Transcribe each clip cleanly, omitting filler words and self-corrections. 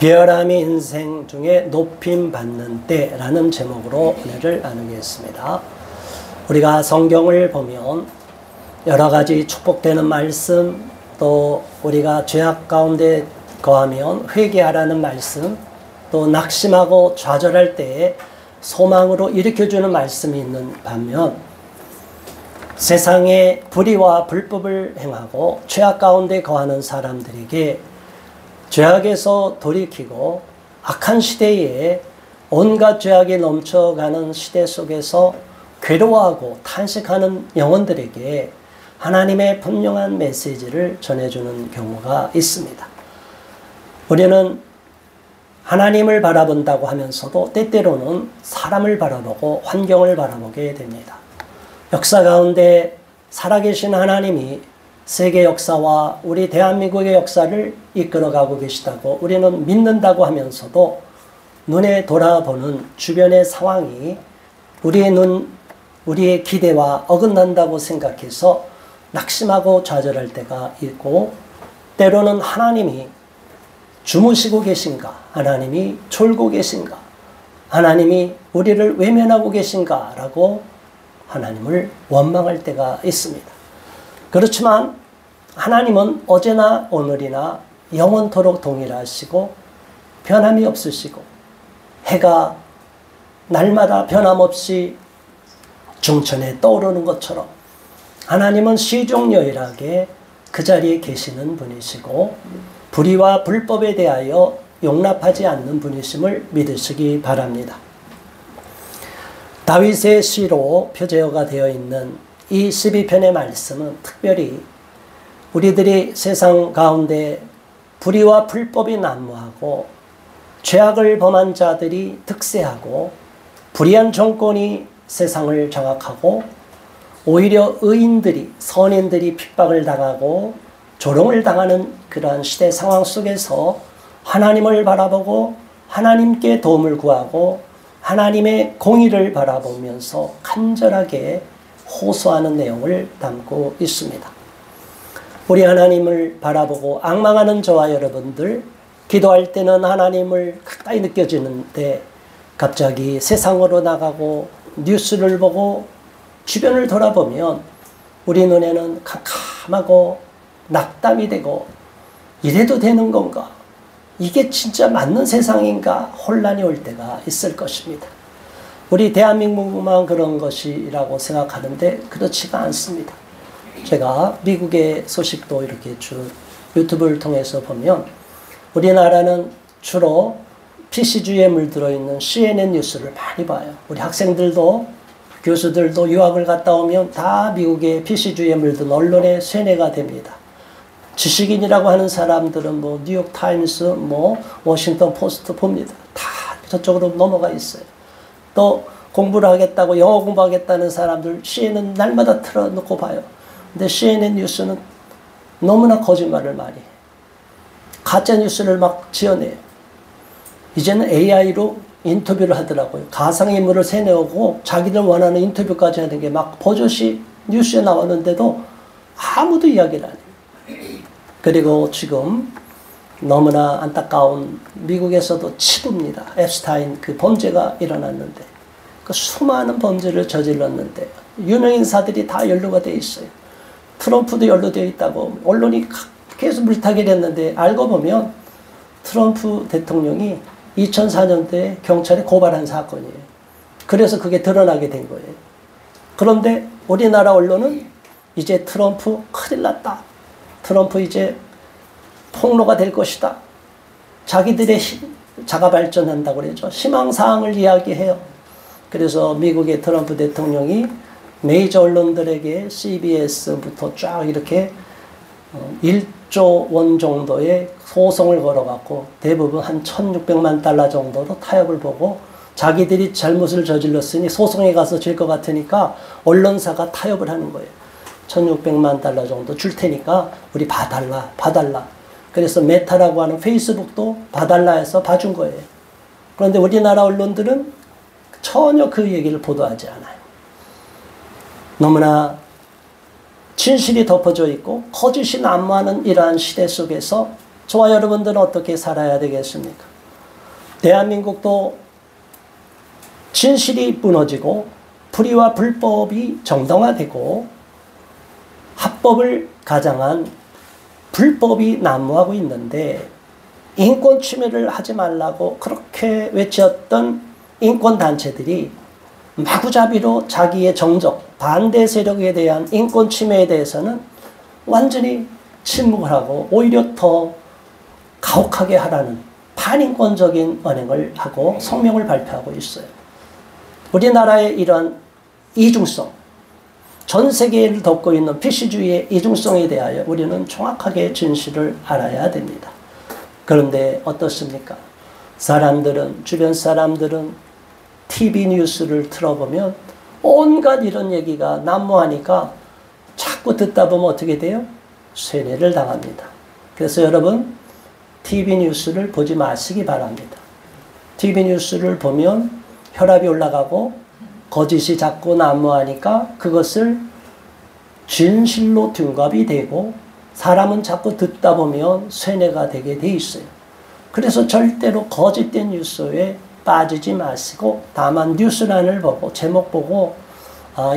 비열함이 인생 중에 높임 받는 때라는 제목으로 은혜를 나누겠습니다. 우리가 성경을 보면 여러 가지 축복되는 말씀, 또 우리가 죄악 가운데 거하면 회개하라는 말씀, 또 낙심하고 좌절할 때에 소망으로 일으켜주는 말씀이 있는 반면, 세상에 불의와 불법을 행하고 죄악 가운데 거하는 사람들에게 죄악에서 돌이키고 악한 시대에 온갖 죄악이 넘쳐가는 시대 속에서 괴로워하고 탄식하는 영혼들에게 하나님의 분명한 메시지를 전해주는 경우가 있습니다. 우리는 하나님을 바라본다고 하면서도 때때로는 사람을 바라보고 환경을 바라보게 됩니다. 역사 가운데 살아계신 하나님이 세계 역사와 우리 대한민국의 역사를 이끌어가고 계시다고 우리는 믿는다고 하면서도 눈에 돌아보는 주변의 상황이 우리의 기대와 어긋난다고 생각해서 낙심하고 좌절할 때가 있고, 때로는 하나님이 주무시고 계신가? 하나님이 졸고 계신가? 하나님이 우리를 외면하고 계신가? 라고 하나님을 원망할 때가 있습니다. 그렇지만 하나님은 어제나 오늘이나 영원토록 동일하시고 변함이 없으시고 해가 날마다 변함없이 중천에 떠오르는 것처럼 하나님은 시종여일하게 그 자리에 계시는 분이시고 불의와 불법에 대하여 용납하지 않는 분이심을 믿으시기 바랍니다. 다윗의 시로 표제어가 되어 있는 이 12편의 말씀은 특별히 우리들이 세상 가운데 불의와 불법이 난무하고 죄악을 범한 자들이 득세하고 불의한 정권이 세상을 장악하고 오히려 의인들이, 선인들이 핍박을 당하고 조롱을 당하는 그러한 시대 상황 속에서 하나님을 바라보고 하나님께 도움을 구하고 하나님의 공의를 바라보면서 간절하게 호소하는 내용을 담고 있습니다. 우리 하나님을 바라보고 앙망하는 저와 여러분들, 기도할 때는 하나님을 가까이 느껴지는데 갑자기 세상으로 나가고 뉴스를 보고 주변을 돌아보면 우리 눈에는 캄캄하고 낙담이 되고 이래도 되는 건가? 이게 진짜 맞는 세상인가? 혼란이 올 때가 있을 것입니다. 우리 대한민국만 그런 것이라고 생각하는데 그렇지가 않습니다. 제가 미국의 소식도 이렇게 쭉 유튜브를 통해서 보면 우리나라는 주로 PC주의에 물들어 있는 CNN 뉴스를 많이 봐요. 우리 학생들도 교수들도 유학을 갔다 오면 다 미국의 PC주의에 물든 언론의 쇠뇌가 됩니다. 지식인이라고 하는 사람들은 뭐 뉴욕타임스, 뭐 워싱턴 포스트 봅니다. 다 저쪽으로 넘어가 있어요. 또 공부를 하겠다고, 영어 공부하겠다는 사람들 CNN 날마다 틀어놓고 봐요. 근데 CNN 뉴스는 너무나 거짓말을 많이 해요. 가짜 뉴스를 막 지어내요. 이제는 AI로 인터뷰를 하더라고요. 가상인물을 세뇌하고 자기들 원하는 인터뷰까지 하는 게 막 버젓이 뉴스에 나왔는데도 아무도 이야기를 안 해요. 그리고 지금 너무나 안타까운 미국에서도 치부입니다. 앱스타인 그 범죄가 일어났는데 그 수많은 범죄를 저질렀는데 유명인사들이 다 연루가 돼 있어요. 트럼프도 연루되어 있다고 언론이 계속 물타기를 했는데 알고 보면 트럼프 대통령이 2004년도에 경찰에 고발한 사건이에요. 그래서 그게 드러나게 된 거예요. 그런데 우리나라 언론은 이제 트럼프 큰일 났다. 트럼프 이제 폭로가 될 것이다. 자기들의 자가 발전한다고 그러죠. 희망사항을 이야기해요. 그래서 미국의 트럼프 대통령이 메이저 언론들에게 CBS부터 쫙 이렇게 1조 원 정도의 소송을 걸어갖고 대부분 한 1,600만 달러 정도로 타협을 보고 자기들이 잘못을 저질렀으니 소송에 가서 질 것 같으니까 언론사가 타협을 하는 거예요. 1,600만 달러 정도 줄 테니까 우리 봐달라. 그래서 메타라고 하는 페이스북도 봐달라 해서 봐준 거예요. 그런데 우리나라 언론들은 전혀 그 얘기를 보도하지 않아요. 너무나 진실이 덮어져 있고 거짓이 난무하는 이러한 시대 속에서 저와 여러분들은 어떻게 살아야 되겠습니까? 대한민국도 진실이 무너지고 불의와 불법이 정당화되고 합법을 가장한 불법이 난무하고 있는데 인권 침해를 하지 말라고 그렇게 외쳤던 인권단체들이 마구잡이로 자기의 정적, 반대 세력에 대한 인권 침해에 대해서는 완전히 침묵을 하고 오히려 더 가혹하게 하라는 반인권적인 언행을 하고 성명을 발표하고 있어요. 우리나라의 이러한 이중성, 전 세계를 덮고 있는 PC주의의 이중성에 대하여 우리는 정확하게 진실을 알아야 됩니다. 그런데 어떻습니까? 주변 사람들은 TV 뉴스를 틀어보면 온갖 이런 얘기가 난무하니까 자꾸 듣다 보면 어떻게 돼요? 세뇌를 당합니다. 그래서 여러분 TV 뉴스를 보지 마시기 바랍니다. TV 뉴스를 보면 혈압이 올라가고 거짓이 자꾸 난무하니까 그것을 진실로 둔갑이 되고 사람은 자꾸 듣다 보면 세뇌가 되게 돼 있어요. 그래서 절대로 거짓된 뉴스에 빠지지 마시고 다만 뉴스란을 보고 제목 보고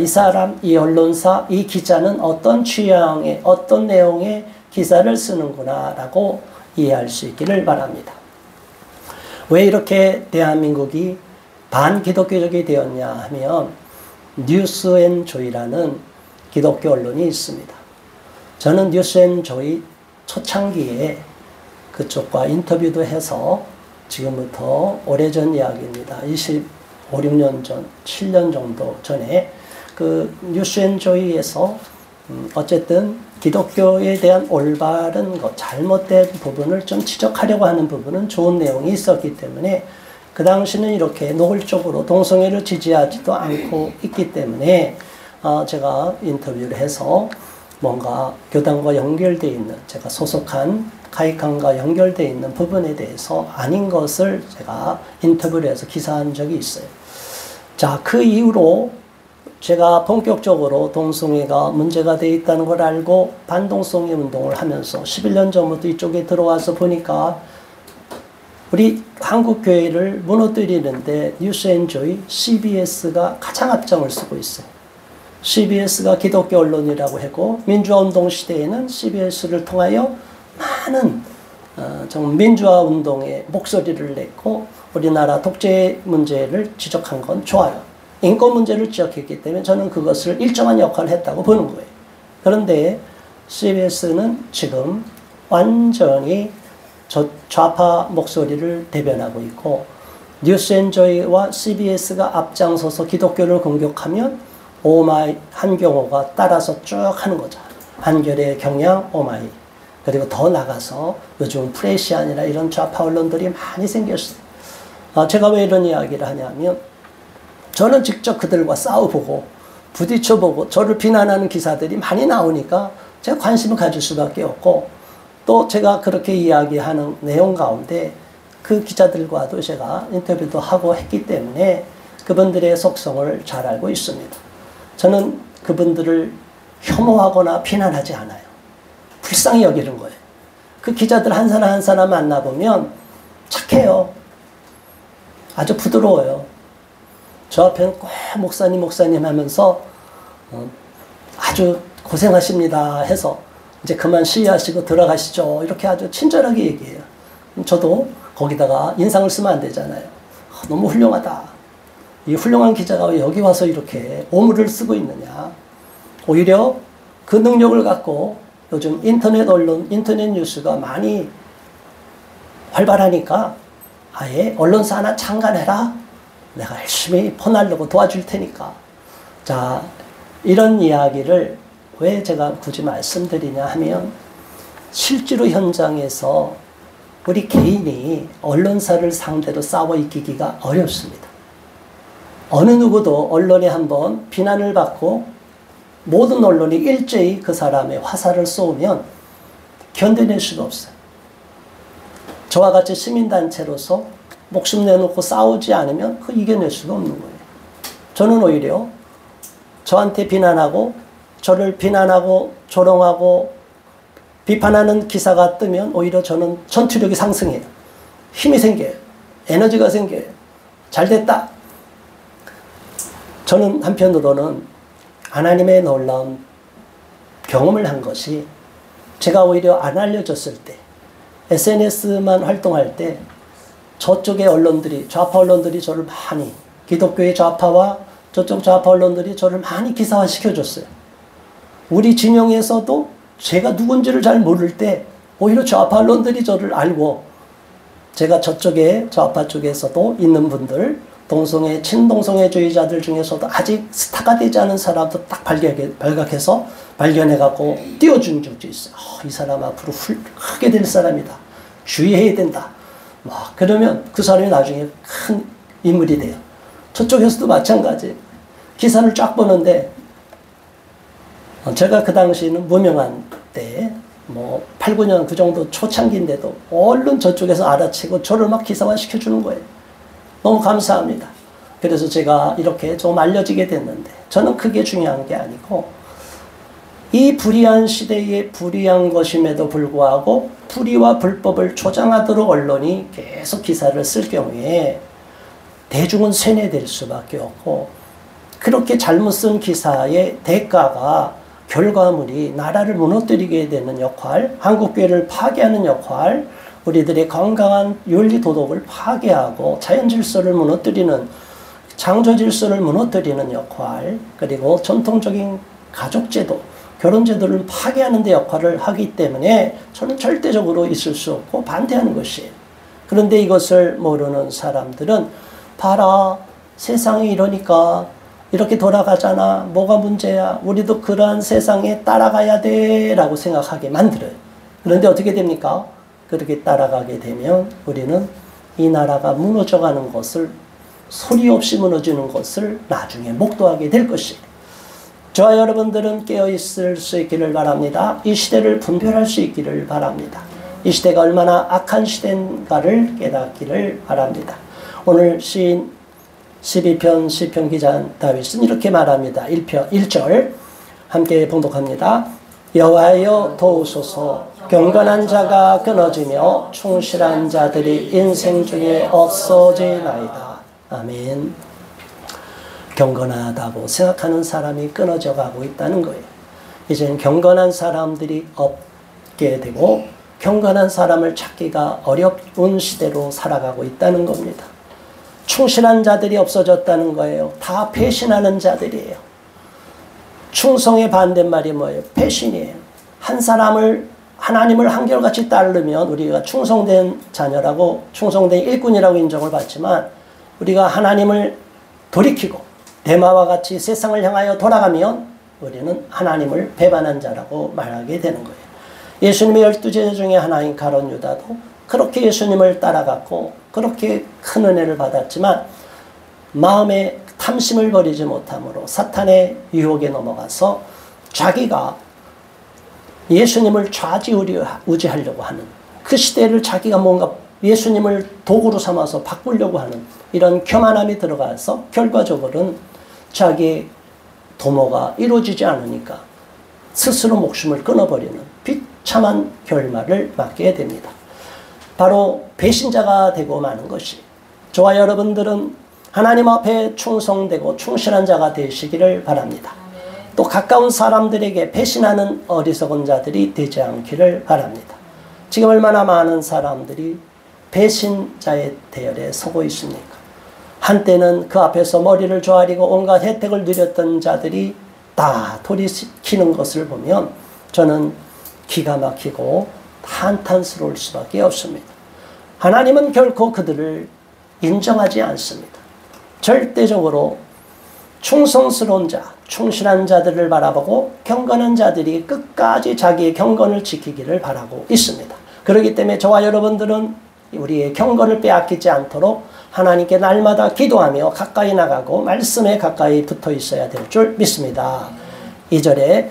이 사람, 이 언론사, 이 기자는 어떤 취향의 어떤 내용의 기사를 쓰는구나 라고 이해할 수 있기를 바랍니다. 왜 이렇게 대한민국이 반기독교적이 되었냐 하면 뉴스앤조이라는 기독교 언론이 있습니다. 저는 뉴스앤조이 초창기에 그쪽과 인터뷰도 해서 지금부터 오래전 이야기입니다. 25, 6년 전, 7년 정도 전에 그 뉴스앤조이에서 어쨌든 기독교에 대한 올바른 것, 잘못된 부분을 좀 지적하려고 하는 부분은 좋은 내용이 있었기 때문에 그 당시는 이렇게 노골적으로 동성애를 지지하지도 않고 있기 때문에 제가 인터뷰를 해서 뭔가 교단과 연결되어 있는 제가 소속한 카이칸과 연결되어 있는 부분에 대해서 아닌 것을 제가 인터뷰를 해서 기사한 적이 있어요. 자, 그 이후로 제가 본격적으로 동성애가 문제가 되어 있다는 걸 알고 반동성애 운동을 하면서 11년 전부터 이쪽에 들어와서 보니까 우리 한국교회를 무너뜨리는데 뉴스앤조이, CBS가 가장 앞장을 쓰고 있어요. CBS가 기독교 언론이라고 했고 민주화운동 시대에는 CBS를 통하여 많은 정말 민주화운동의 목소리를 냈고 우리나라 독재 문제를 지적한 건 좋아요. 인권 문제를 지적했기 때문에 저는 그것을 일정한 역할을 했다고 보는 거예요. 그런데 CBS는 지금 완전히 좌파 목소리를 대변하고 있고 뉴스앤조이와 CBS가 앞장서서 기독교를 공격하면 오마이 한경호가 따라서 쭉 하는 거죠. 한겨레, 경향, 오마이. 그리고 더 나가서 요즘 프레시안이나 이런 좌파 언론들이 많이 생겼어요. 제가 왜 이런 이야기를 하냐면 저는 직접 그들과 싸워보고 부딪혀보고 저를 비난하는 기사들이 많이 나오니까 제가 관심을 가질 수밖에 없고 또 제가 그렇게 이야기하는 내용 가운데 그 기자들과도 제가 인터뷰도 하고 했기 때문에 그분들의 속성을 잘 알고 있습니다. 저는 그분들을 혐오하거나 비난하지 않아요. 불쌍히 여기는 거예요. 그 기자들 한 사람 한 사람 만나보면 착해요. 아주 부드러워요. 저 앞에는 꼭 목사님 하면서 아주 고생하십니다 해서 이제 그만 시위하시고 들어가시죠. 이렇게 아주 친절하게 얘기해요. 저도 거기다가 인상을 쓰면 안 되잖아요. 너무 훌륭하다. 이 훌륭한 기자가 왜 여기 와서 이렇게 오물을 쓰고 있느냐. 오히려 그 능력을 갖고 요즘 인터넷 언론, 인터넷 뉴스가 많이 활발하니까 아예 언론사 하나 창간해라. 내가 열심히 퍼나려고 도와줄 테니까. 자, 이런 이야기를 왜 제가 굳이 말씀드리냐 하면 실제로 현장에서 우리 개인이 언론사를 상대로 싸워 이기기가 어렵습니다. 어느 누구도 언론에 한번 비난을 받고 모든 언론이 일제히 그 사람의 화살을 쏘면 견뎌낼 수가 없어요. 저와 같이 시민단체로서 목숨 내놓고 싸우지 않으면 그 이겨낼 수가 없는 거예요. 저는 오히려 저한테 비난하고 저를 비난하고 조롱하고 비판하는 기사가 뜨면 오히려 저는 전투력이 상승해요. 힘이 생겨요. 에너지가 생겨요. 잘 됐다. 저는 한편으로는 하나님의 놀라운 경험을 한 것이, 제가 오히려 안 알려졌을 때, SNS만 활동할 때 저쪽의 언론들이, 좌파 언론들이 저를 많이, 기독교의 좌파와 저쪽 좌파 언론들이 저를 많이 기사화 시켜줬어요. 우리 진영에서도 제가 누군지를 잘 모를 때 오히려 좌파 언론들이 저를 알고, 제가 저쪽에 좌파 쪽에서도 있는 분들, 친동성애주의자들 중에서도 아직 스타가 되지 않은 사람도 딱 발각해서 발견해갖고 띄워준 적도 있어요. 이 사람 앞으로 크게 될 사람이다. 주의해야 된다. 그러면 그 사람이 나중에 큰 인물이 돼요. 저쪽에서도 마찬가지. 기사를 쫙 보는데, 제가 그 당시에는 무명한 때, 8, 9년 그 정도 초창기인데도 얼른 저쪽에서 알아채고 저를 막 기사화 시켜주는 거예요. 너무 감사합니다. 그래서 제가 이렇게 좀 알려지게 됐는데, 저는 그게 중요한 게 아니고, 이 불의한 시대에 불의한 것임에도 불구하고 불의와 불법을 조장하도록 언론이 계속 기사를 쓸 경우에 대중은 쇠뇌될 수밖에 없고, 그렇게 잘못 쓴 기사의 대가가, 결과물이 나라를 무너뜨리게 되는 역할, 한국교회를 파괴하는 역할, 우리들의 건강한 윤리 도덕을 파괴하고 자연 질서를 무너뜨리는, 창조 질서를 무너뜨리는 역할, 그리고 전통적인 가족제도, 결혼제도를 파괴하는 데 역할을 하기 때문에 저는 절대적으로 있을 수 없고 반대하는 것이에요. 그런데 이것을 모르는 사람들은, 봐라, 세상이 이러니까 이렇게 돌아가잖아, 뭐가 문제야, 우리도 그러한 세상에 따라가야 돼 라고 생각하게 만들어요. 그런데 어떻게 됩니까? 그렇게 따라가게 되면 우리는 이 나라가 무너져가는 것을, 소리 없이 무너지는 것을 나중에 목도하게 될 것이에요. 저와 여러분들은 깨어있을 수 있기를 바랍니다. 이 시대를 분별할 수 있기를 바랍니다. 이 시대가 얼마나 악한 시대인가를 깨닫기를 바랍니다. 오늘 시인 12편 시편 기자 다윗은 이렇게 말합니다. 1절 함께 봉독합니다. 여호와여 도우소서, 경건한 자가 끊어지며 충실한 자들이 인생 중에 없어지나이다. 아멘. 경건하다고 생각하는 사람이 끊어져 가고 있다는 거예요. 이제는 경건한 사람들이 없게 되고 경건한 사람을 찾기가 어려운 시대로 살아가고 있다는 겁니다. 충실한 자들이 없어졌다는 거예요. 다 배신하는 자들이에요. 충성의 반대말이 뭐예요? 배신이에요. 한 사람을, 하나님을 한결같이 따르면 우리가 충성된 자녀라고, 충성된 일꾼이라고 인정을 받지만, 우리가 하나님을 돌이키고 데마와 같이 세상을 향하여 돌아가면 우리는 하나님을 배반한 자라고 말하게 되는 거예요. 예수님의 12제자 중에 하나인 가룟 유다도 그렇게 예수님을 따라갔고 그렇게 큰 은혜를 받았지만 마음에 탐심을 버리지 못함으로 사탄의 유혹에 넘어가서 자기가 예수님을 좌지우지하려고 하는, 그 시대를 자기가 뭔가 예수님을 도구로 삼아서 바꾸려고 하는 이런 교만함이 들어가서 결과적으로는 자기의 도모가 이루어지지 않으니까 스스로 목숨을 끊어버리는 비참한 결말을 맞게 됩니다. 바로 배신자가 되고 마는 것이, 저와 여러분들은 하나님 앞에 충성되고 충실한 자가 되시기를 바랍니다. 또 가까운 사람들에게 배신하는 어리석은 자들이 되지 않기를 바랍니다. 지금 얼마나 많은 사람들이 배신자의 대열에 서고 있습니까? 한때는 그 앞에서 머리를 조아리고 온갖 혜택을 누렸던 자들이 다 돌이키는 것을 보면 저는 기가 막히고 한탄스러울 수밖에 없습니다. 하나님은 결코 그들을 인정하지 않습니다. 절대적으로 충성스러운 자, 충실한 자들을 바라보고 경건한 자들이 끝까지 자기의 경건을 지키기를 바라고 있습니다. 그렇기 때문에 저와 여러분들은 우리의 경건을 빼앗기지 않도록 하나님께 날마다 기도하며 가까이 나가고 말씀에 가까이 붙어 있어야 될 줄 믿습니다. 2절에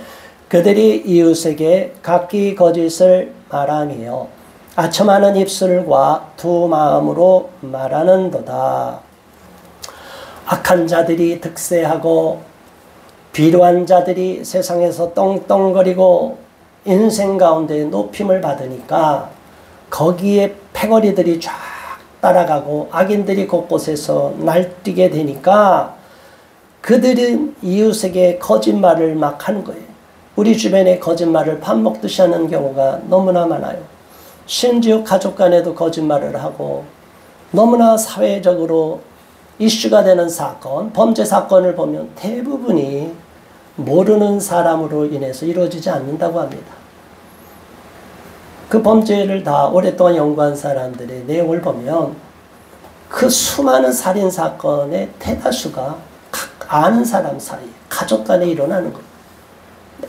그들이 이웃에게 각기 거짓을 말하며 아첨하는 입술과 두 마음으로 말하는도다. 악한 자들이 득세하고 비루한 자들이 세상에서 떵떵거리고 인생 가운데 높임을 받으니까 거기에 패거리들이 쫙 따라가고 악인들이 곳곳에서 날뛰게 되니까 그들은 이웃에게 거짓말을 막 하는 거예요. 우리 주변에 거짓말을 밥 먹듯이 하는 경우가 너무나 많아요. 심지어 가족 간에도 거짓말을 하고 너무나 사회적으로 이슈가 되는 사건, 범죄 사건을 보면 대부분이 모르는 사람으로 인해서 이루어지지 않는다고 합니다. 그 범죄를 다 오랫동안 연구한 사람들의 내용을 보면 그 수많은 살인 사건의 대다수가 아는 사람 사이, 가족 간에 일어나는 거예요.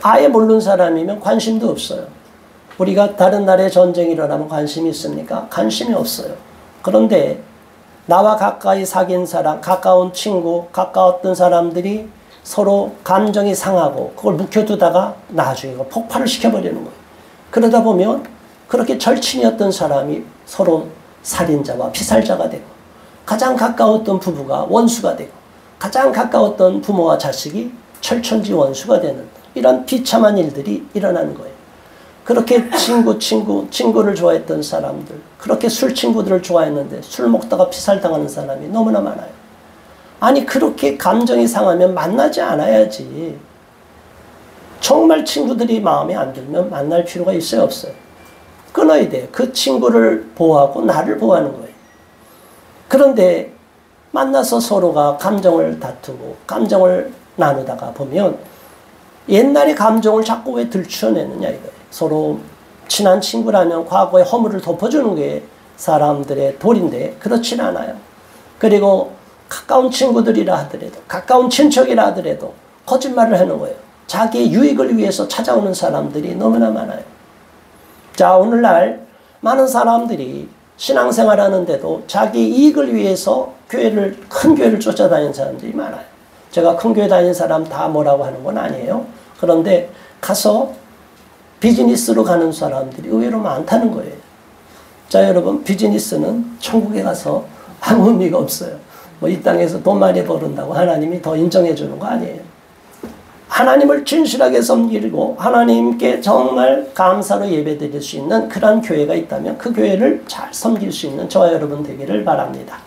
아예 모르는 사람이면 관심도 없어요. 우리가 다른 나라에 전쟁이 일어나면 관심이 있습니까? 관심이 없어요. 그런데 나와 가까이 사귄 사람, 가까운 친구, 가까웠던 사람들이 서로 감정이 상하고 그걸 묵혀두다가 나중에 폭발을 시켜버리는 거예요. 그러다 보면 그렇게 절친이었던 사람이 서로 살인자와 피살자가 되고 가장 가까웠던 부부가 원수가 되고 가장 가까웠던 부모와 자식이 철천지 원수가 되는 이런 비참한 일들이 일어나는 거예요. 그렇게 친구를 좋아했던 사람들, 그렇게 술 친구들을 좋아했는데 술 먹다가 피살당하는 사람이 너무나 많아요. 아니 그렇게 감정이 상하면 만나지 않아야지. 정말 친구들이 마음에 안 들면 만날 필요가 있어요, 없어요? 끊어야 돼. 그 친구를 보호하고 나를 보호하는 거예요. 그런데 만나서 서로가 감정을 다투고 감정을 나누다가 보면 옛날의 감정을 자꾸 왜 들추어내느냐 이거예요. 서로 친한 친구라면 과거의 허물을 덮어주는 게 사람들의 도리인데 그렇진 않아요. 그리고 가까운 친구들이라 하더라도 가까운 친척이라 하더라도 거짓말을 하는 거예요. 자기의 유익을 위해서 찾아오는 사람들이 너무나 많아요. 자, 오늘날 많은 사람들이 신앙생활 하는데도 자기 이익을 위해서 큰 교회를 쫓아다니는 사람들이 많아요. 제가 큰 교회 다니는 사람 다 뭐라고 하는 건 아니에요. 그런데 가서 비즈니스로 가는 사람들이 의외로 많다는 거예요. 자, 여러분, 비즈니스는 천국에 가서 아무 의미가 없어요. 뭐 이 땅에서 돈 많이 벌은다고 하나님이 더 인정해 주는 거 아니에요. 하나님을 진실하게 섬기고 하나님께 정말 감사로 예배드릴 수 있는 그런 교회가 있다면 그 교회를 잘 섬길 수 있는 저와 여러분 되기를 바랍니다.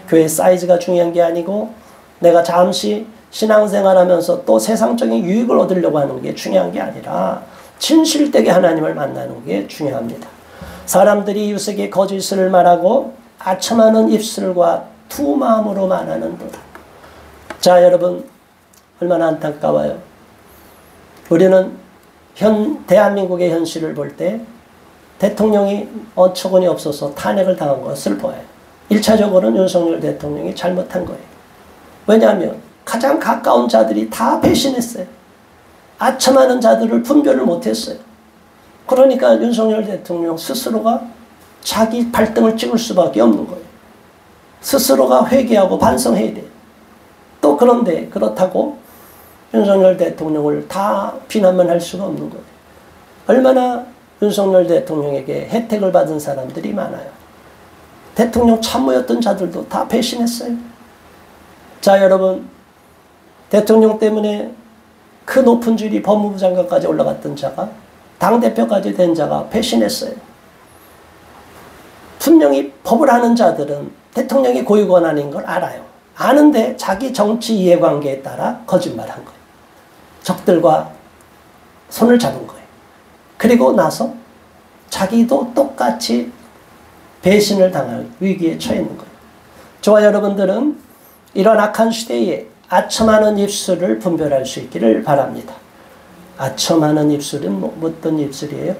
교회 사이즈가 중요한 게 아니고 내가 잠시 신앙생활하면서 또 세상적인 유익을 얻으려고 하는 게 중요한 게 아니라 진실되게 하나님을 만나는 게 중요합니다. 사람들이 이웃에게 거짓을 말하고 아첨하는 입술과 두 마음으로 말하는도다. 자, 여러분, 얼마나 안타까워요. 우리는 대한민국의 현실을 볼 때 대통령이 어처구니 없어서 탄핵을 당한 것을 보아요. 1차적으로는 윤석열 대통령이 잘못한 거예요. 왜냐하면 가장 가까운 자들이 다 배신했어요. 아첨하는 자들을 분별을 못했어요. 그러니까 윤석열 대통령 스스로가 자기 발등을 찍을 수밖에 없는 거예요. 스스로가 회개하고 반성해야 돼요. 또 그런데 그렇다고 윤석열 대통령을 다 비난만 할 수가 없는 거예요. 얼마나 윤석열 대통령에게 혜택을 받은 사람들이 많아요. 대통령 참모였던 자들도 다 배신했어요. 자, 여러분, 대통령 때문에 그 높은 줄이 법무부 장관까지 올라갔던 자가 당대표까지 된 자가 배신했어요. 분명히 법을 아는 자들은 대통령이 고위권한인 걸 알아요. 아는데 자기 정치 이해관계에 따라 거짓말한 거예요. 적들과 손을 잡은 거예요. 그리고 나서 자기도 똑같이 배신을 당할 위기에 처해 있는 거예요. 저와 여러분들은 이런 악한 시대에 아첨하는 입술을 분별할 수 있기를 바랍니다. 아첨하는 입술은 어떤 입술이에요?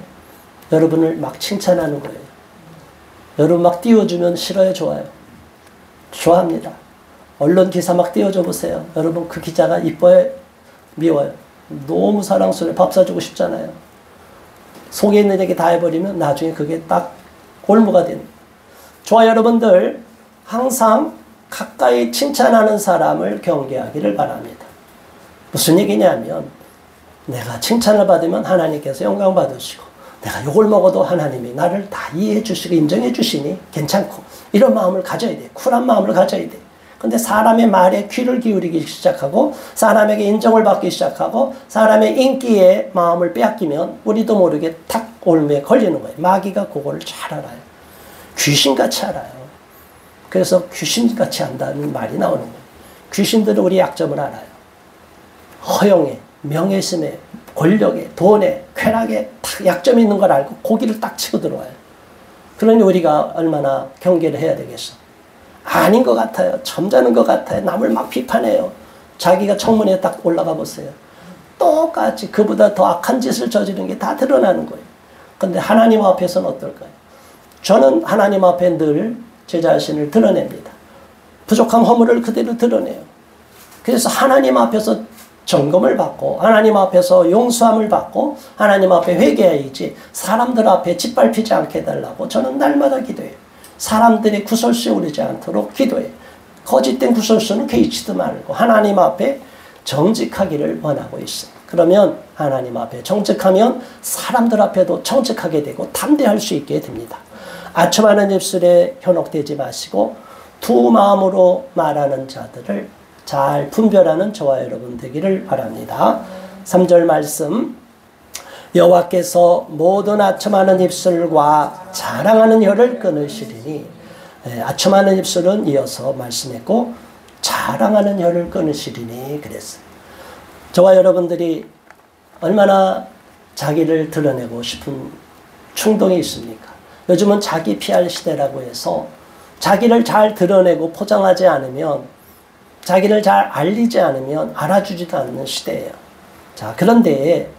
여러분을 막 칭찬하는 거예요. 여러분 막 띄워주면 싫어요, 좋아요? 좋아합니다. 언론 기사 막 띄워줘 보세요. 여러분 그 기자가 이뻐요, 미워요? 너무 사랑스러워요. 밥 사주고 싶잖아요. 속에 있는 얘기 다 해버리면 나중에 그게 딱 올무가 되는. 저와 여러분들 항상 가까이 칭찬하는 사람을 경계하기를 바랍니다. 무슨 얘기냐면 내가 칭찬을 받으면 하나님께서 영광 받으시고 내가 욕을 먹어도 하나님이 나를 다 이해해 주시고 인정해 주시니 괜찮고 이런 마음을 가져야 돼. 쿨한 마음을 가져야 돼. 근데 사람의 말에 귀를 기울이기 시작하고 사람에게 인정을 받기 시작하고 사람의 인기에 마음을 빼앗기면 우리도 모르게 탁 올무에 걸리는 거예요. 마귀가 그거를 잘 알아요. 귀신같이 알아요. 그래서 귀신같이 한다는 말이 나오는 거예요. 귀신들은 우리 약점을 알아요. 허영에, 명예심에, 권력에, 돈에, 쾌락에 딱 약점이 있는 걸 알고 고기를 딱 치고 들어와요. 그러니 우리가 얼마나 경계를 해야 되겠어. 아닌 것 같아요. 점잖은 것 같아요. 남을 막 비판해요. 자기가 청문회에 딱 올라가 보세요. 똑같이 그보다 더 악한 짓을 저지른 게 다 드러나는 거예요. 그런데 하나님 앞에서는 어떨까요? 저는 하나님 앞에 늘 제 자신을 드러냅니다. 부족한 허물을 그대로 드러내요. 그래서 하나님 앞에서 점검을 받고 하나님 앞에서 용서함을 받고 하나님 앞에 회개해야지 사람들 앞에 짓밟히지 않게 해달라고 저는 날마다 기도해요. 사람들의 구설수에 오르지 않도록 기도해요. 거짓된 구설수는 개의치도 말고 하나님 앞에 정직하기를 원하고 있어요. 그러면 하나님 앞에 정직하면 사람들 앞에도 정직하게 되고 담대할 수 있게 됩니다. 아첨하는 입술에 현혹되지 마시고 두 마음으로 말하는 자들을 잘 분별하는 저와 여러분 되기를 바랍니다. 3절 말씀, 여호와께서 모든 아첨하는 입술과 자랑하는 혀를 끊으시리니, 아첨하는 입술은 이어서 말씀했고 자랑하는 혀를 끊으시리니 그랬어요. 저와 여러분들이 얼마나 자기를 드러내고 싶은 충동이 있습니까? 요즘은 자기 PR 시대라고 해서 자기를 잘 드러내고 포장하지 않으면, 자기를 잘 알리지 않으면 알아주지도 않는 시대예요. 자, 그런데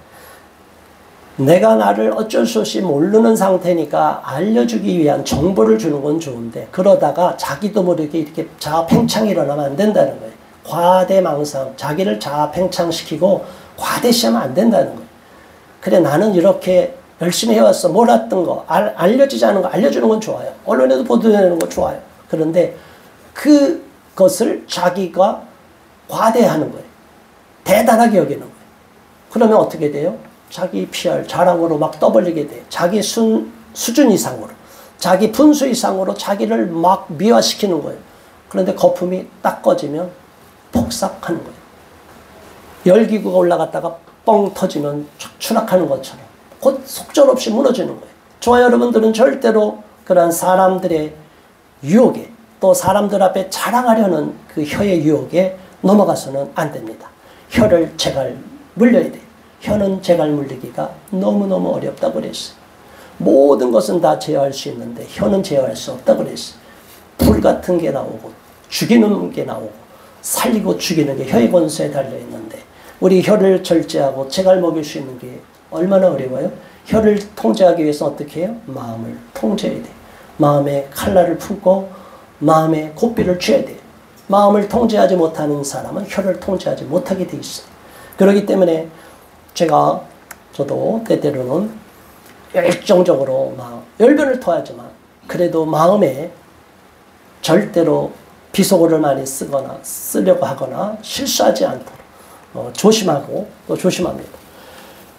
내가 나를 어쩔 수 없이 모르는 상태니까 알려주기 위한 정보를 주는 건 좋은데, 그러다가 자기도 모르게 이렇게 자아팽창이 일어나면 안 된다는 거예요. 과대망상, 자기를 자아팽창시키고 과대시하면 안 된다는 거예요. 그래, 나는 이렇게 열심히 해왔어. 몰랐던 거, 알려지지 않은 거 알려주는 건 좋아요. 언론에도 보도되는 거 좋아요. 그런데 그것을 자기가 과대하는 거예요. 대단하게 여기는 거예요. 그러면 어떻게 돼요? 자기 PR, 자랑으로 막 떠벌리게 돼요. 자기 수준 이상으로, 자기 분수 이상으로 자기를 막 미화시키는 거예요. 그런데 거품이 딱 꺼지면 폭삭하는 거예요. 열기구가 올라갔다가 뻥 터지면 추락하는 것처럼 곧 속절없이 무너지는 거예요. 저와 여러분들은 절대로 그러한 사람들의 유혹에, 또 사람들 앞에 자랑하려는 그 혀의 유혹에 넘어가서는 안 됩니다. 혀를 제갈 물려야 돼요. 혀는 제갈 물리기가 너무너무 어렵다고 그랬어요. 모든 것은 다 제어할 수 있는데 혀는 제어할 수 없다고 그랬어요. 불 같은 게 나오고 죽이는 게 나오고 살리고 죽이는 게 혀의 권세에 달려있는데, 우리 혀를 절제하고 제갈 먹일 수 있는 게 얼마나 어려워요? 혀를 통제하기 위해서 어떻게 해요? 마음을 통제해야 돼요. 마음에 칼날을 품고 마음에 고삐를 쥐어야 돼요. 마음을 통제하지 못하는 사람은 혀를 통제하지 못하게 돼 있어요. 그렇기 때문에 저도 때때로는 열정적으로 막 열변을 토하지만 그래도 마음에 절대로 비속어를 많이 쓰려고 하거나 실수하지 않도록 조심하고 또 조심합니다.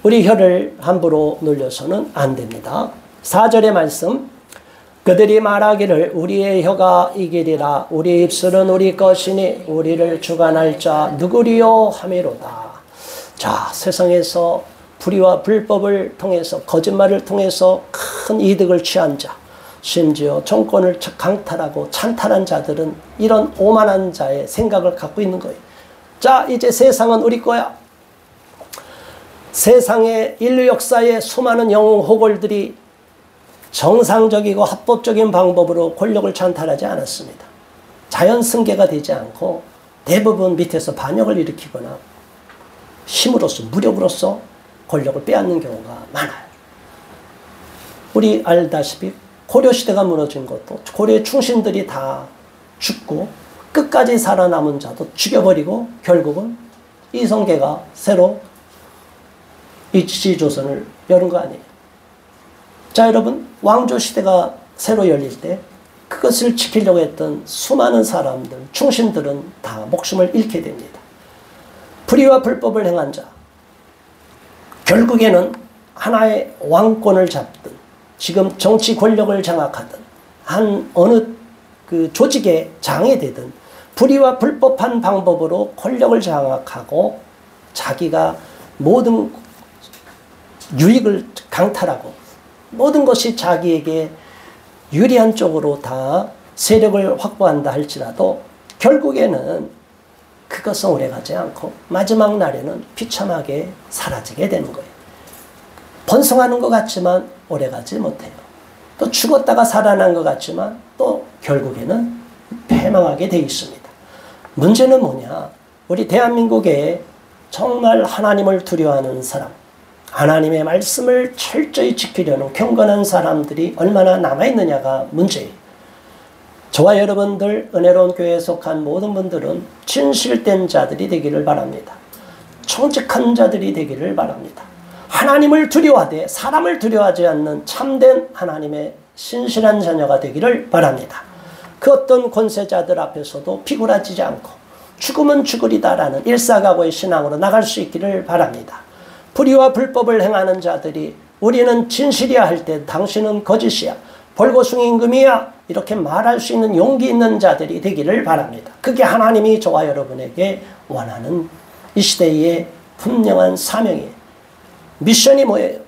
우리 혀를 함부로 놀려서는 안 됩니다. 4절의 말씀, 그들이 말하기를 우리의 혀가 이기리라, 우리 입술은 우리 것이니 우리를 주관할 자 누구리요 하미로다. 자, 세상에서 불의와 불법을 통해서, 거짓말을 통해서 큰 이득을 취한 자, 심지어 정권을 강탈하고 찬탈한 자들은 이런 오만한 자의 생각을 갖고 있는 거예요. 자, 이제 세상은 우리 거야. 세상의 인류 역사의 수많은 영웅 호걸들이 정상적이고 합법적인 방법으로 권력을 찬탈하지 않았습니다. 자연 승계가 되지 않고 대부분 밑에서 반역을 일으키거나 힘으로써, 무력으로써 권력을 빼앗는 경우가 많아요. 우리 알다시피 고려시대가 무너진 것도 고려의 충신들이 다 죽고 끝까지 살아남은 자도 죽여버리고 결국은 이성계가 새로 일제조선을 여는 거 아니에요. 자, 여러분, 왕조시대가 새로 열릴 때 그것을 지키려고 했던 수많은 사람들, 충신들은 다 목숨을 잃게 됩니다. 불의와 불법을 행한 자, 결국에는 하나의 왕권을 잡든 지금 정치 권력을 장악하든 한 어느 그 조직의 장이 되든 불의와 불법한 방법으로 권력을 장악하고 자기가 모든 유익을 강탈하고 모든 것이 자기에게 유리한 쪽으로 다 세력을 확보한다 할지라도 결국에는 그것은 오래가지 않고 마지막 날에는 비참하게 사라지게 되는 거예요. 번성하는 것 같지만 오래가지 못해요. 또 죽었다가 살아난 것 같지만 또 결국에는 패망하게 되어 있습니다. 문제는 뭐냐? 우리 대한민국에 정말 하나님을 두려워하는 사람, 하나님의 말씀을 철저히 지키려는 경건한 사람들이 얼마나 남아있느냐가 문제예요. 저와 여러분들 은혜로운 교회에 속한 모든 분들은 진실된 자들이 되기를 바랍니다. 정직한 자들이 되기를 바랍니다. 하나님을 두려워하되 사람을 두려워하지 않는 참된 하나님의 신실한 자녀가 되기를 바랍니다. 그 어떤 권세자들 앞에서도 비굴하지 않고 죽으면 죽으리다라는 일사각오의 신앙으로 나갈 수 있기를 바랍니다. 불의와 불법을 행하는 자들이 우리는 진실이야 할 때 당신은 거짓이야, 벌거숭이 임금이야 이렇게 말할 수 있는 용기 있는 자들이 되기를 바랍니다. 그게 하나님이 저와 여러분에게 원하는 이 시대의 분명한 사명이에요. 미션이 뭐예요?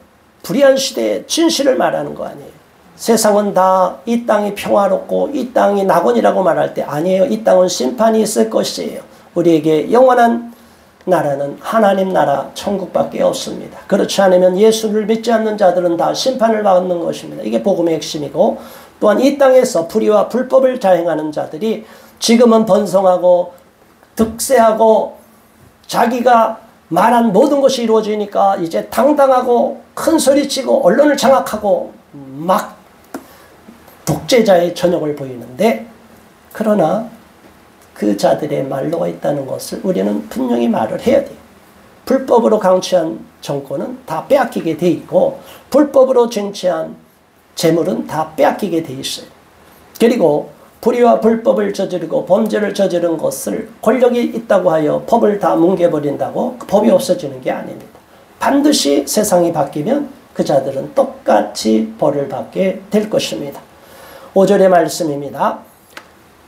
불의한 시대에 진실을 말하는 거 아니에요. 세상은 다 이 땅이 평화롭고 이 땅이 낙원이라고 말할 때 아니에요. 이 땅은 심판이 있을 것이에요. 우리에게 영원한 나라는 하나님 나라 천국밖에 없습니다. 그렇지 않으면 예수를 믿지 않는 자들은 다 심판을 받는 것입니다. 이게 복음의 핵심이고, 또한 이 땅에서 불의와 불법을 자행하는 자들이 지금은 번성하고 득세하고 자기가 말한 모든 것이 이루어지니까 이제 당당하고 큰 소리치고 언론을 장악하고 막 독재자의 전형을 보이는데, 그러나 그 자들의 말로가 있다는 것을 우리는 분명히 말을 해야 돼요. 불법으로 강취한 정권은 다 빼앗기게 돼 있고 불법으로 쟁취한 재물은 다 빼앗기게 돼 있어요. 그리고 불의와 불법을 저지르고 범죄를 저지른 것을 권력이 있다고 하여 법을 다 뭉개버린다고 그 법이 없어지는 게 아닙니다. 반드시 세상이 바뀌면 그 자들은 똑같이 벌을 받게 될 것입니다. 5절의 말씀입니다.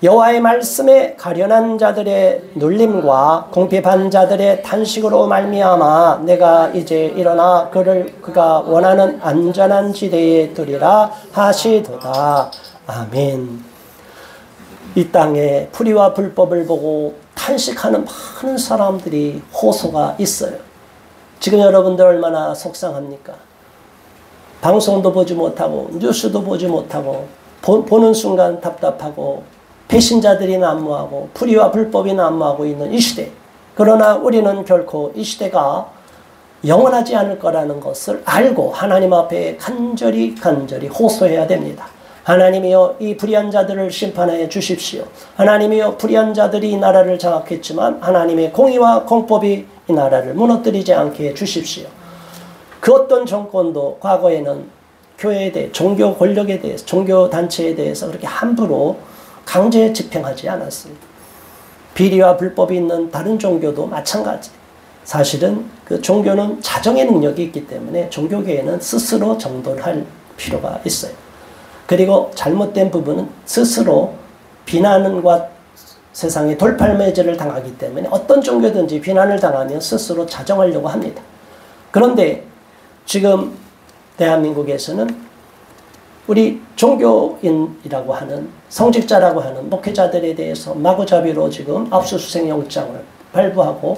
여호와의 말씀에 가련한 자들의 눌림과 궁핍한 자들의 탄식으로 말미암아 내가 이제 일어나 그가 원하는 안전한 지대에 두리라 하시도다. 아멘. 이 땅에 불의와 불법을 보고 탄식하는 많은 사람들이 호소가 있어요. 지금 여러분들 얼마나 속상합니까? 방송도 보지 못하고 뉴스도 보지 못하고 보는 순간 답답하고 배신자들이 난무하고 불의와 불법이 난무하고 있는 이 시대. 그러나 우리는 결코 이 시대가 영원하지 않을 거라는 것을 알고 하나님 앞에 간절히 호소해야 됩니다. 하나님이여 이 불의한 자들을 심판하여 주십시오. 하나님이여 불의한 자들이 이 나라를 장악했지만 하나님의 공의와 공법이 이 나라를 무너뜨리지 않게 해주십시오. 그 어떤 정권도 과거에는 교회에 대해, 종교 권력에 대해서, 종교 단체에 대해서 그렇게 함부로 강제 집행하지 않았습니다. 비리와 불법이 있는 다른 종교도 마찬가지. 사실은 그 종교는 자정의 능력이 있기 때문에 종교계에는 스스로 정돈할 필요가 있어요. 그리고 잘못된 부분은 스스로 비난과 세상에 돌팔매질을 당하기 때문에 어떤 종교든지 비난을 당하면 스스로 자정하려고 합니다. 그런데 지금 대한민국에서는 우리 종교인이라고 하는 성직자라고 하는 목회자들에 대해서 마구잡이로 지금 압수수색 영장을 발부하고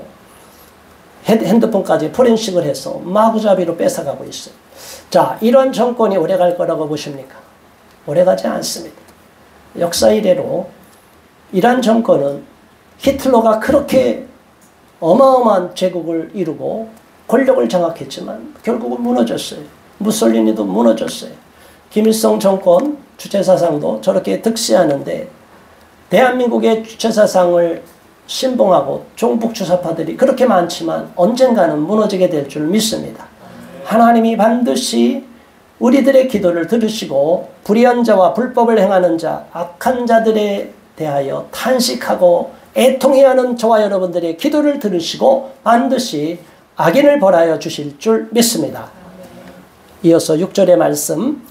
핸드폰까지 포렌식을 해서 마구잡이로 뺏어가고 있어요. 자, 이런 정권이 오래갈 거라고 보십니까? 오래가지 않습니다. 역사 이래로 이란 정권은 히틀러가 그렇게 어마어마한 제국을 이루고 권력을 장악했지만 결국은 무너졌어요. 무솔리니도 무너졌어요. 김일성 정권 주체사상도 저렇게 득세하는데 대한민국의 주체사상을 신봉하고 종북주사파들이 그렇게 많지만 언젠가는 무너지게 될 줄 믿습니다. 하나님이 반드시 우리들의 기도를 들으시고 불의한 자와 불법을 행하는 자, 악한 자들에 대하여 탄식하고 애통해야 하는 저와 여러분들의 기도를 들으시고 반드시 악인을 벌하여 주실 줄 믿습니다. 이어서 6절의 말씀.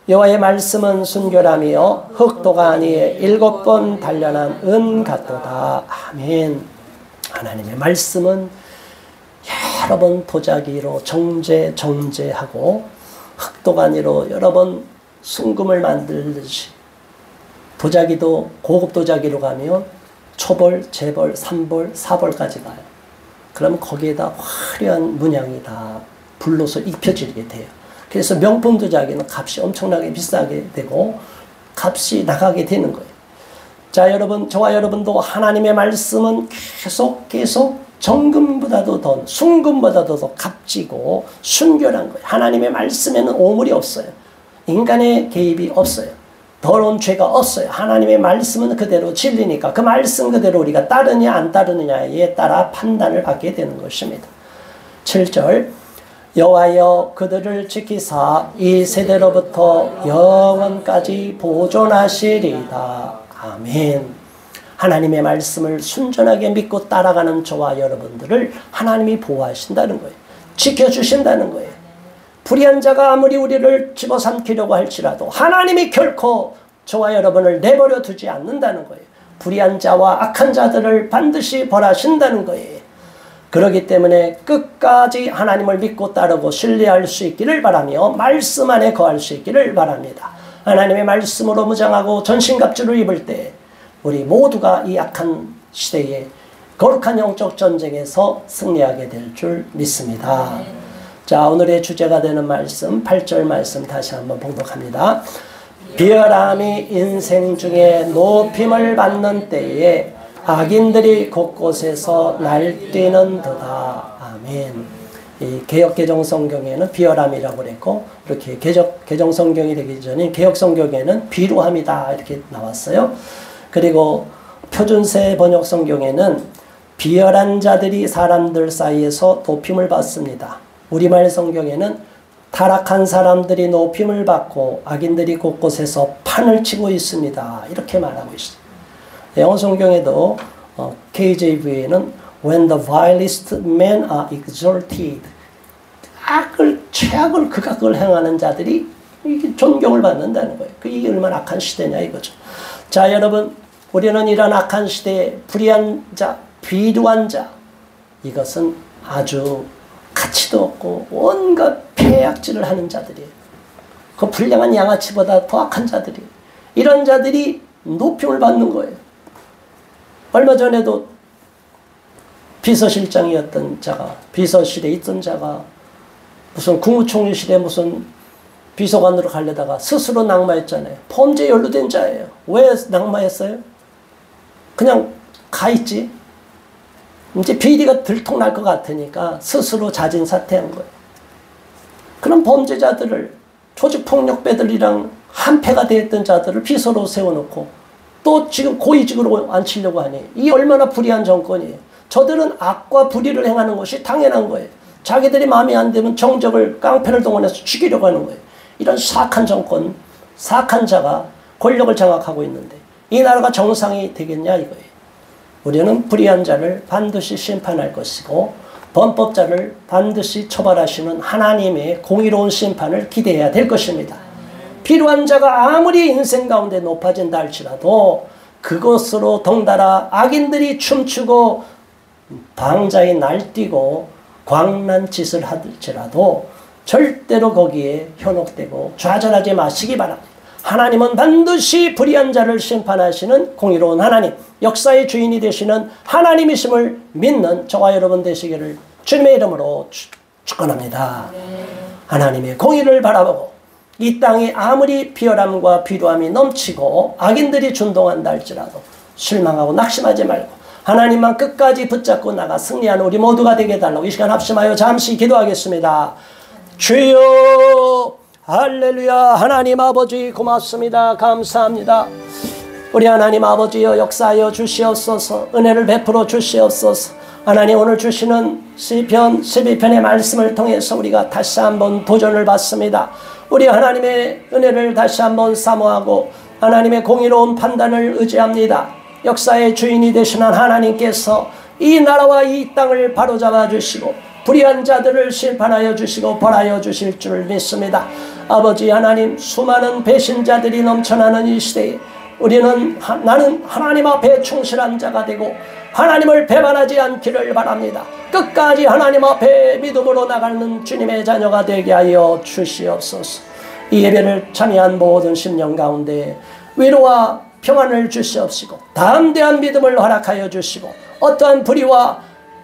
여호와의 말씀은 순결함이요 흙도가 아니에 7번 단련한 은 같도다. 아멘. 하나님의 말씀은 여러 번 도자기로 정제하고 흙도가니로 여러 번 순금을 만들듯이 도자기도 고급 도자기로 가면 초벌, 재벌, 3벌, 4벌까지 가요. 그러면 거기에다 화려한 문양이 다 불로서 입혀지게 돼요. 그래서 명품 도자기는 값이 엄청나게 비싸게 되고 값이 나가게 되는 거예요. 자, 여러분, 저와 여러분도 하나님의 말씀은 계속 정금보다도 더, 순금보다도 더 값지고 순결한 거예요. 하나님의 말씀에는 오물이 없어요. 인간의 개입이 없어요. 더러운 죄가 없어요. 하나님의 말씀은 그대로 진리니까 그 말씀 그대로 우리가 따르냐 안 따르느냐에 따라 판단을 받게 되는 것입니다. 7절 여호와여 그들을 지키사 이 세대로부터 영원까지 보존하시리이다. 아멘. 하나님의 말씀을 순전하게 믿고 따라가는 저와 여러분들을 하나님이 보호하신다는 거예요. 지켜주신다는 거예요. 불의한 자가 아무리 우리를 집어삼키려고 할지라도 하나님이 결코 저와 여러분을 내버려 두지 않는다는 거예요. 불의한 자와 악한 자들을 반드시 벌하신다는 거예요. 그렇기 때문에 끝까지 하나님을 믿고 따르고 신뢰할 수 있기를 바라며 말씀 안에 거할 수 있기를 바랍니다. 하나님의 말씀으로 무장하고 전신갑주를 입을 때 우리 모두가 이 악한 시대에 거룩한 영적 전쟁에서 승리하게 될 줄 믿습니다. 자, 오늘의 주제가 되는 말씀 8절 말씀 다시 한번 봉독합니다. 비열함이 인생 중에 높임을 받는 때에 악인들이 곳곳에서 날뛰는 도다. 아멘. 이 개역개정 성경에는 비열함이라고 그랬고 이렇게 개정 성경이 되기 전에 개역 성경에는 비루함이다 이렇게 나왔어요. 그리고 표준세 번역 성경에는 비열한 자들이 사람들 사이에서 높임을 받습니다. 우리말 성경에는 타락한 사람들이 높임을 받고 악인들이 곳곳에서 판을 치고 있습니다. 이렇게 말하고 있어요. 영어 성경에도 KJV에는 When the vilest men are exalted 최악을 극악을 행하는 자들이 이게 존경을 받는다는 거예요. 이게 얼마나 악한 시대냐 이거죠. 자, 여러분, 우리는 이런 악한 시대에 불의한 자, 비루한 자, 이것은 아주 가치도 없고 온갖 폐악질을 하는 자들이에요. 그 불량한 양아치보다 더 악한 자들이에요. 이런 자들이 높임을 받는 거예요. 얼마 전에도 비서실장이었던 자가, 비서실에 있던 자가 무슨 국무총리실에 무슨 비서관으로 가려다가 스스로 낙마했잖아요. 범죄에 연루된 자예요. 왜 낙마했어요? 그냥 가 있지. 이제 비리가 들통날 것 같으니까 스스로 자진 사퇴한 거예요. 그런 범죄자들을, 조직폭력배들이랑 한패가 되었던 자들을 비서로 세워놓고 또 지금 고위직으로 앉히려고 하니 이 얼마나 불의한 정권이에요. 저들은 악과 불의를 행하는 것이 당연한 거예요. 자기들이 마음에 안 들면 정적을 깡패를 동원해서 죽이려고 하는 거예요. 이런 사악한 정권, 사악한 자가 권력을 장악하고 있는데 이 나라가 정상이 되겠냐 이거예요. 우리는 불의한 자를 반드시 심판할 것이고 범법자를 반드시 처벌하시는 하나님의 공의로운 심판을 기대해야 될 것입니다. 비루한 자가 아무리 인생 가운데 높아진다 할지라도 그것으로 덩달아 악인들이 춤추고 방자에 날뛰고 광란 짓을 할지라도 절대로 거기에 현혹되고 좌절하지 마시기 바랍니다. 하나님은 반드시 불의한 자를 심판하시는 공의로운 하나님, 역사의 주인이 되시는 하나님이심을 믿는 저와 여러분 되시기를 주님의 이름으로 축원합니다. 하나님의 공의를 바라보고 이 땅에 아무리 비열함과 비루함이 넘치고 악인들이 준동한다 할지라도 실망하고 낙심하지 말고 하나님만 끝까지 붙잡고 나가 승리하는 우리 모두가 되게 해달라고 이 시간 합심하여 잠시 기도하겠습니다. 주여 할렐루야. 하나님 아버지 고맙습니다. 감사합니다. 우리 하나님 아버지여 역사하여 주시옵소서. 은혜를 베풀어 주시옵소서. 하나님 오늘 주시는 시편 12편의 말씀을 통해서 우리가 다시 한번 도전을 받습니다. 우리 하나님의 은혜를 다시 한번 사모하고 하나님의 공의로운 판단을 의지합니다. 역사의 주인이 되시는 하나님께서 이 나라와 이 땅을 바로잡아 주시고 불의한 자들을 심판하여 주시고 벌하여 주실 줄 믿습니다. 아버지 하나님, 수많은 배신자들이 넘쳐나는 이 시대에 우리는 나는 하나님 앞에 충실한 자가 되고 하나님을 배반하지 않기를 바랍니다. 끝까지 하나님 앞에 믿음으로 나가는 주님의 자녀가 되게 하여 주시옵소서. 이 예배를 참여한 모든 심령 가운데 위로와 평안을 주시옵시고 담대한 믿음을 허락하여 주시고 어떠한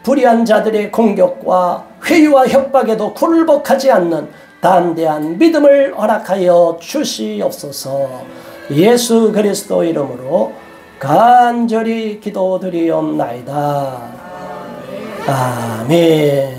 불의한 자들의 공격과 회유와 협박에도 굴복하지 않는 담대한 믿음을 허락하여 주시옵소서. 예수 그리스도 이름으로 간절히 기도드리옵나이다. 아멘.